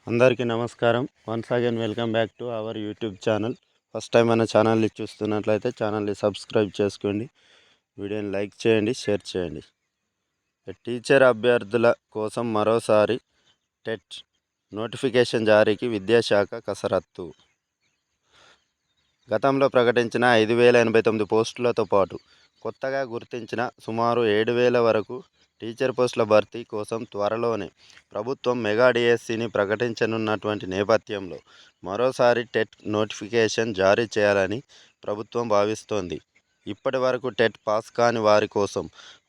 అందరికీ నమస్కారం. Once again welcome back to our YouTube channel. First time మన ఛానల్ని చూస్తున్నట్లయితే ఛానల్ని సబ్స్క్రైబ్ చేసుకోండి, వీడియోని లైక్ చేయండి, షేర్ చేయండి. టీచర్ అభ్యర్థుల కోసం మరోసారి టెట్ నోటిఫికేషన్ జారీకి విద్యాశాఖ కసరత్తు. గతంలో ప్రకటించిన 5,089 పోస్టులతో పాటు కొత్తగా గుర్తించిన సుమారు 7,000 వరకు టీచర్ పోస్టుల భర్తీ కోసం త్వరలోనే ప్రభుత్వం మెగా డిఎస్సిని ప్రకటించనున్నటువంటి నేపథ్యంలో మరోసారి టెట్ నోటిఫికేషన్ జారీ చేయాలని ప్రభుత్వం భావిస్తోంది. ఇప్పటి వరకు టెట్ పాస్ కాని వారి కోసం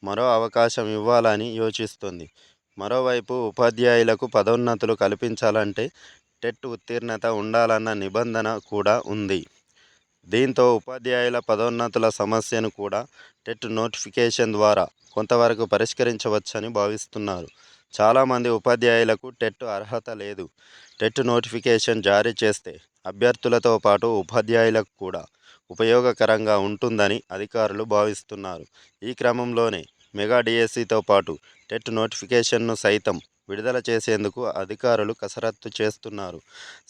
మరో అవకాశం ఇవ్వాలని యోచిస్తోంది. మరోవైపు ఉపాధ్యాయులకు పదోన్నతులు కల్పించాలంటే టెట్ ఉత్తీర్ణత ఉండాలన్న నిబంధన కూడా ఉంది. దీంతో ఉపాధ్యాయుల పదోన్నతుల సమస్యను కూడా టెట్ నోటిఫికేషన్ ద్వారా కొంతవరకు పరిష్కరించవచ్చని భావిస్తున్నారు. చాలామంది ఉపాధ్యాయులకు టెట్ అర్హత లేదు. టెట్ నోటిఫికేషన్ జారీ చేస్తే అభ్యర్థులతో పాటు ఉపాధ్యాయులకు కూడా ఉపయోగకరంగా ఉంటుందని అధికారులు భావిస్తున్నారు. ఈ క్రమంలోనే మెగా డిఎస్సితో పాటు టెట్ నోటిఫికేషన్ను సైతం విడుదల చేసేందుకు అధికారులు కసరత్తు చేస్తున్నారు.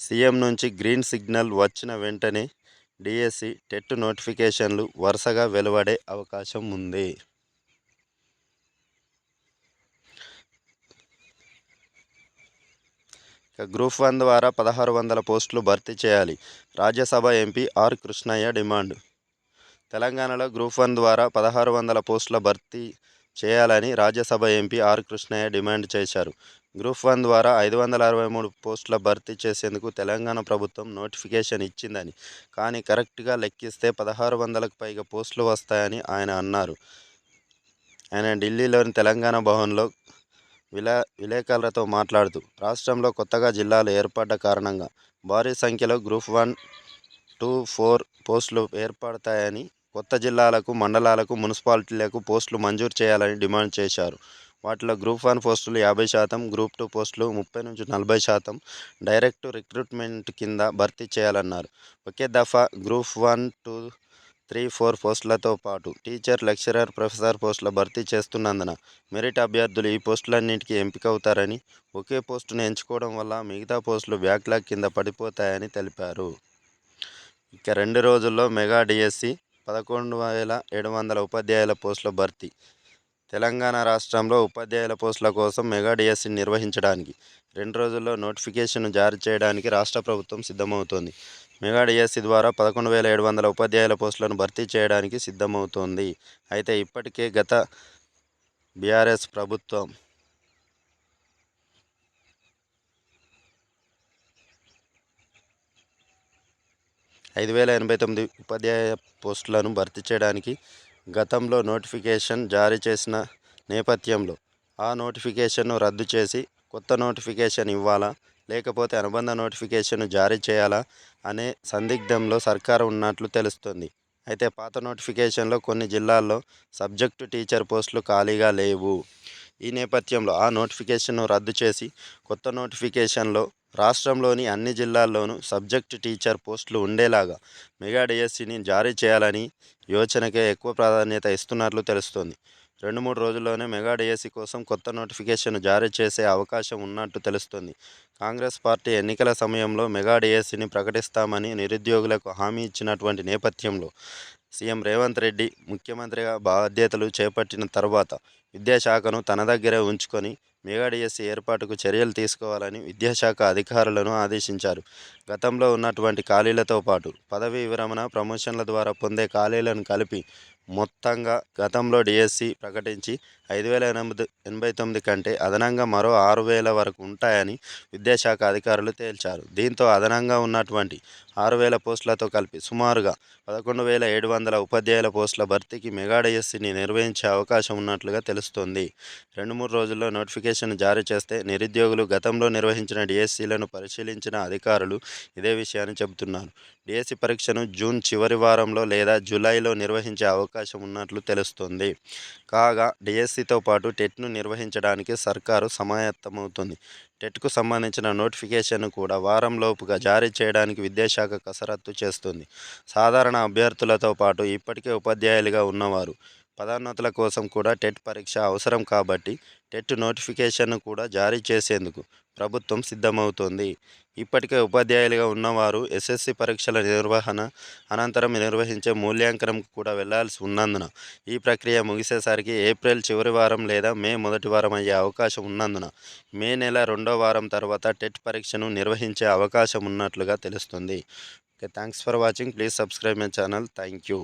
సీఎం నుంచి గ్రీన్ సిగ్నల్ వచ్చిన వెంటనే డిఎస్సి టెట్ నోటిఫికేషన్లు వరుసగా వెలువడే అవకాశం ఉంది. గ్రూప్ 1 ద్వారా 1,600 పోస్టులు భర్తీ చేయాలి. Rajya Sabha MP R Krishnaiah demand. తెలంగాణలో గ్రూప్ 1 ద్వారా 1,600 పోస్టుల భర్తీ చేయాలని Rajya Sabha MP R Krishnaiah demand చేశారు. గ్రూప్ 1 ద్వారా 563 పోస్టుల భర్తీ చేసేందుకు తెలంగాణ ప్రభుత్వం నోటిఫికేషన్ ఇచ్చిందని, కానీ కరెక్ట్గా లెక్కిస్తే 1,600కు పైగా పోస్టులు వస్తాయని ఆయన అన్నారు. ఆయన ఢిల్లీలోని తెలంగాణ భవన్లో విలేకరులతో మాట్లాడుతూ, రాష్ట్రంలో కొత్తగా జిల్లాలు ఏర్పడ్డ కారణంగా భారీ సంఖ్యలో గ్రూప్ 1, 2, 4 పోస్టులు ఏర్పడతాయని, కొత్త జిల్లాలకు, మండలాలకు, మున్సిపాలిటీలకు పోస్టులు మంజూరు చేయాలని డిమాండ్ చేశారు. వాటిలో గ్రూప్ 1 పోస్టులు 50%, గ్రూప్ 2 పోస్టులు 30-40% డైరెక్ట్ రిక్రూట్మెంట్ కింద భర్తీ చేయాలన్నారు. ఒకే దఫా గ్రూప్ 1, 2, 3, 4 పోస్టులతో పాటు టీచర్, లెక్చరర్, ప్రొఫెసర్ పోస్టుల భర్తీ చేస్తున్నందున మెరిట్ అభ్యర్థులు ఈ పోస్టులన్నింటికీ ఎంపికవుతారని, ఒకే పోస్టును ఎంచుకోవడం వల్ల మిగతా పోస్టులు బ్యాక్లాగ్ కింద పడిపోతాయని తెలిపారు. ఇక 2 రోజుల్లో మెగా డిఎస్సి 11,700 ఉపాధ్యాయుల పోస్టుల భర్తీ. తెలంగాణ రాష్ట్రంలో ఉపాధ్యాయుల పోస్టుల కోసం మెగా డిఎస్సిని నిర్వహించడానికి 2 రోజుల్లో నోటిఫికేషన్ జారీ చేయడానికి రాష్ట్ర ప్రభుత్వం సిద్ధమవుతోంది. మెగా డిఎస్సి ద్వారా 11,700 ఉపాధ్యాయుల పోస్టులను భర్తీ చేయడానికి సిద్ధమవుతోంది. అయితే ఇప్పటికే గత బీఆర్ఎస్ ప్రభుత్వం 5,089 ఉపాధ్యాయ పోస్టులను భర్తీ చేయడానికి గతంలో నోటిఫికేషన్ జారీ చేసిన నేపథ్యంలో ఆ నోటిఫికేషన్ను రద్దు చేసి కొత్త నోటిఫికేషన్ ఇవ్వాలా, లేకపోతే అనుబంధ నోటిఫికేషన్ జారీ చేయాలా అనే సందిగ్ధంలో సర్కారు ఉన్నట్లు తెలుస్తోంది. అయితే పాత నోటిఫికేషన్లో కొన్ని జిల్లాల్లో సబ్జెక్టు టీచర్ పోస్టులు ఖాళీగా లేవు. ఈ నేపథ్యంలో ఆ నోటిఫికేషన్ను రద్దు చేసి కొత్త నోటిఫికేషన్లో రాష్ట్రంలోని అన్ని జిల్లాల్లోనూ సబ్జెక్టు టీచర్ పోస్టులు ఉండేలాగా మెగా డిఎస్సిని జారీ చేయాలని యోచనకే ఎక్కువ ప్రాధాన్యత ఇస్తున్నట్లు తెలుస్తోంది. 2-3 రోజుల్లోనే మెగా డిఎస్సి కోసం కొత్త నోటిఫికేషన్ జారీ చేసే అవకాశం ఉన్నట్టు తెలుస్తోంది. కాంగ్రెస్ పార్టీ ఎన్నికల సమయంలో మెగా డిఎస్సిని ప్రకటిస్తామని నిరుద్యోగులకు హామీ ఇచ్చినటువంటి నేపథ్యంలో సీఎం రేవంత్ రెడ్డి ముఖ్యమంత్రిగా బాధ్యతలు చేపట్టిన తర్వాత విద్యాశాఖను తన దగ్గరే ఉంచుకొని మెగా డిఎస్సి ఏర్పాటుకు చర్యలు తీసుకోవాలని విద్యాశాఖ అధికారులను ఆదేశించారు. గతంలో ఉన్నటువంటి ఖాళీలతో పాటు పదవీ విరమణ, ప్రమోషన్ల ద్వారా పొందే ఖాళీలను కలిపి మొత్తంగా గతంలో డిఎస్సి ప్రకటించి 5,089 కంటే అదనంగా మరో 6,000 వరకు ఉంటాయని విద్యాశాఖ అధికారులు తేల్చారు. దీంతో అదనంగా ఉన్నటువంటి 6,000 పోస్టులతో కలిపి సుమారుగా 11,700 ఉపాధ్యాయుల పోస్టుల భర్తీకి మెగా డిఎస్సిని నిర్వహించే అవకాశం ఉన్నట్లుగా తెలుస్తోంది. 2-3 రోజుల్లో నోటిఫికేషన్ జారీ చేస్తే నిరుద్యోగులు గతంలో నిర్వహించిన డిఎస్సిలను పరిశీలించిన అధికారులు ఇదే విషయాన్ని చెబుతున్నారు. డిఎస్సి పరీక్షను జూన్ చివరి వారంలో లేదా జూలైలో నిర్వహించే అవకాశం ఉన్నట్లు తెలుస్తోంది. కాగా డిఎస్సితో పాటు టెట్ను నిర్వహించడానికి సర్కారు సమాయత్తమవుతుంది. టెట్కు సంబంధించిన నోటిఫికేషన్ను కూడా వారంలోపుగా జారీ చేయడానికి విద్యాశాఖ కసరత్తు చేస్తుంది. సాధారణ అభ్యర్థులతో పాటు ఇప్పటికే ఉపాధ్యాయులుగా ఉన్నవారు పదోన్నతుల కోసం కూడా టెట్ పరీక్ష అవసరం కాబట్టి టెట్ నోటిఫికేషన్ను కూడా జారీ చేసేందుకు ప్రభుత్వం సిద్ధమవుతోంది. ఇప్పటికే ఉపాధ్యాయులుగా ఉన్నవారు ఎస్ఎస్సి పరీక్షల నిర్వహణ అనంతరం నిర్వహించే మూల్యాంకనం కూడా వెళ్లాల్సి ఉన్నందున ఈ ప్రక్రియ ముగిసేసరికి ఏప్రిల్ చివరి వారం లేదా మే మొదటి వారం అయ్యే అవకాశం ఉన్నందున మే నెల 2వ వారం తర్వాత టెట్ పరీక్షను నిర్వహించే అవకాశం ఉన్నట్లుగా తెలుస్తుంది. Okay, thanks for watching. Please subscribe my channel. Thank you.